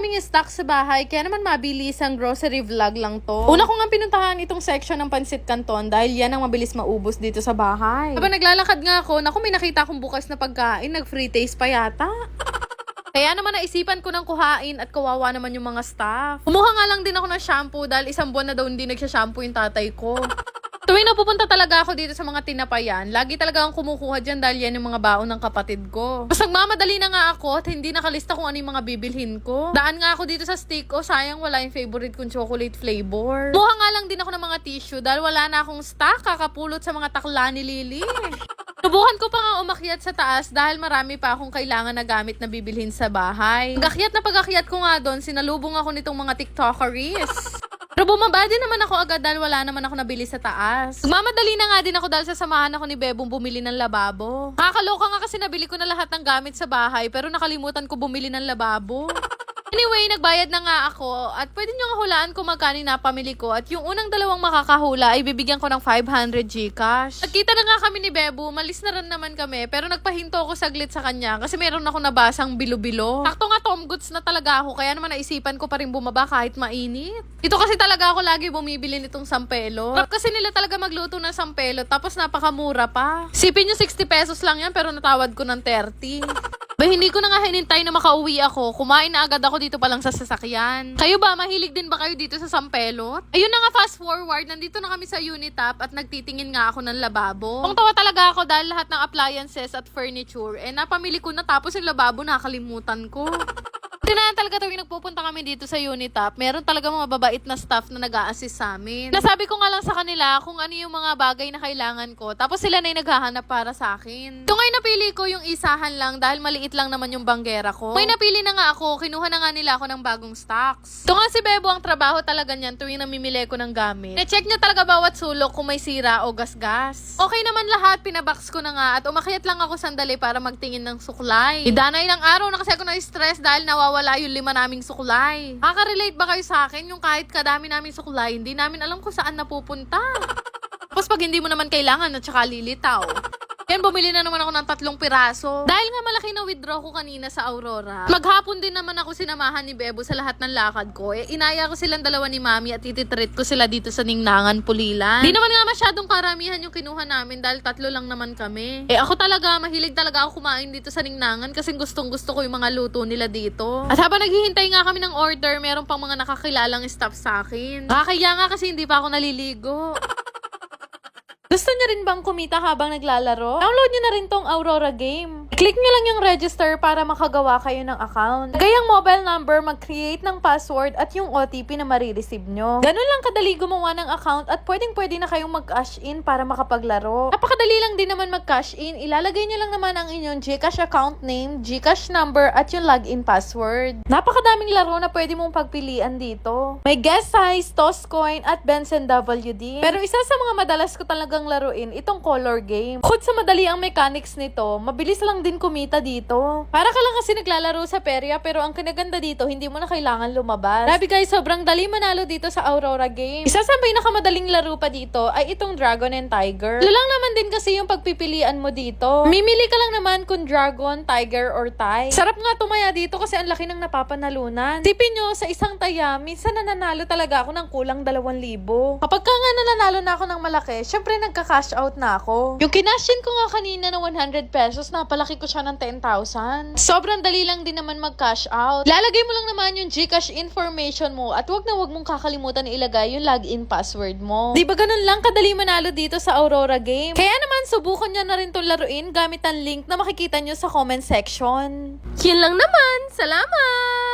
kaming stock sa bahay, kaya naman mabilis ang grocery vlog lang to. Una ko nga pinuntahan itong section ng Pansit Canton dahil yan ang mabilis maubos dito sa bahay. Habang naglalakad nga ako, naku, may nakita akong bukas na pagkain, nag-free taste pa yata. Kaya naman naisipan ko ng kuhain at kawawa naman yung mga staff. Kumuha nga lang din ako ng shampoo dahil isang buwan na daw hindi nagsha-shampoo yung tatay ko. Tuwing napupunta talaga ako dito sa mga tinapayan, lagi talaga akong kumukuha dyan dahil yan yung mga baon ng kapatid ko. Mas nagmamadali na nga ako at hindi nakalista kung ano yung mga bibilhin ko. Daan nga ako dito sa stick ko, sayang wala yung favorite kong chocolate flavor. Kumuha nga lang din ako ng mga tissue dahil wala na akong stock, kakapulot sa mga takla ni Lily. Subukan ko pa nga umakyat sa taas dahil marami pa akong kailangan na gamit na bibilhin sa bahay. Pag-akyat ko nga doon, sinalubong ako nitong mga TikTokeries. Pero bumaba din naman ako agad dahil wala naman ako nabili sa taas. Mamadali na nga din ako dahil sasamahan ako ni Bebong bumili ng lababo. Nakakaloka nga kasi nabili ko na lahat ng gamit sa bahay pero nakalimutan ko bumili ng lababo. Anyway, nagbayad na nga ako at pwede nyo nga hulaan kung magkano napamili ko at yung unang dalawang makakahula ay bibigyan ko ng 500 Gcash. Nagkita na nga kami ni Bebo, malis na rin naman kami pero nagpahinto ako saglit sa kanya kasi meron ako nabasang bilo-bilo. Sakto nga Tom Goods na talaga ako kaya naman naisipan ko pa rin bumaba kahit mainit. Ito kasi talaga ako lagi bumibili nitong sampelo. Sarap kasi nila talaga magluto ng sampelo tapos napakamura pa. Sipin nyo 60 pesos lang yan pero natawad ko ng 30. Ba, hindi ko na nga hinintay na makauwi ako. Kumain na agad ako dito pa lang sa sasakyan. Kayo ba? Mahilig din ba kayo dito sa sampelot? Ayun na nga, fast forward. Nandito na kami sa Unitap at nagtitingin nga ako ng lababo. Tawa talaga ako dahil lahat ng appliances at furniture napamili ko na tapos yung lababo nakalimutan ko. Tinahan talaga tuwing nagpupunta kami dito sa Unitap, meron talaga mga babait na staff na nag-a-assist sa amin. Nasabi ko nga lang sa kanila kung ano yung mga bagay na kailangan ko, tapos sila na yung naghahanap para sa akin. Ito ngayon napili ko yung isahan lang dahil maliit lang naman yung banggera ko. May napili na nga ako, kinuha na nga nila ako ng bagong stocks. Ito nga si Bebo, ang trabaho talaga niyan tuwing namimili ko ng gamit. Na-check niya talaga bawat sulok kung may sira o gasgas. Okay naman lahat, pinabox ko na nga at umakyat lang ako sandali para magtingin ng suklay. Idanay ng araw na kasi ako na-stress dahil nawawala yung 5 naming suklay. Makaka-relate ba kayo sa akin yung kahit kadami naming suklay, hindi namin alam kung saan napupunta. Tapos pag hindi mo naman kailangan at saka lilitaw. Yan, bumili na naman ako ng 3 piraso. Dahil nga malaki na withdraw ko kanina sa Aurora. Maghapon din naman ako sinamahan ni Bebo sa lahat ng lakad ko. Inaya ko silang dalawa ni Mami at ititreat ko sila dito sa Ningnangan, Pulilan. Di naman nga masyadong karamihan yung kinuha namin dahil 3 lang naman kami. Ako talaga, mahilig talaga ako kumain dito sa Ningnangan kasi gustong gusto ko yung mga luto nila dito. At habang naghihintay nga kami ng order, meron pang mga nakakilalang staff sa akin. Nakakaya nga kasi hindi pa ako naliligo. Gusto nyo rin bang kumita habang naglalaro? Download nyo na rin tong Aurora game. Click nyo lang yung register para makagawa kayo ng account. Lagay ang mobile number, mag-create ng password at yung OTP na marireceive nyo. Ganun lang kadali gumawa ng account at pwedeng-pwede na kayong mag-cash in para makapaglaro. Napakadali lang din naman mag-cash in. Ilalagay nyo lang naman ang inyong Gcash account name, Gcash number at yung login password. Napakadaming laro na pwede mong pagpilian dito. May Guess Size, Toss Coin at Benson WD. Pero isa sa mga madalas ko talagang laruin itong color game. Bukod sa madali ang mechanics nito, mabilis lang din kumita dito. Para ka lang kasi naglalaro sa perya pero ang kinaganda dito, hindi mo na kailangan lumabas. Grabe guys, sobrang dali manalo dito sa Aurora game. Isa sa pinakamadaling laro pa dito ay itong Dragon and Tiger. Lang naman din kasi yung pagpipilian mo dito. Mimili ka lang naman kung Dragon, Tiger, or Tie. Sarap nga tumaya dito kasi ang laki ng napapanalunan. Tipin nyo, sa isang taya, minsan nananalo talaga ako ng kulang 2,000. Kapag ka nga nananalo na ako ng malaki, syempre nagka-cash out na ako. Yung kinashin ko nga kanina na 100 pesos, napalaki ko siya ng 10,000. Sobrang dali lang din naman mag-cash out. Lalagay mo lang naman yung Gcash information mo at wag mong kakalimutan ilagay yung login password mo. Di ba ganun lang kadali manalo dito sa Aurora game? Kaya naman, subukan nyo na rin itong laruin gamit ang link na makikita nyo sa comment section. Yun lang naman. Salamat!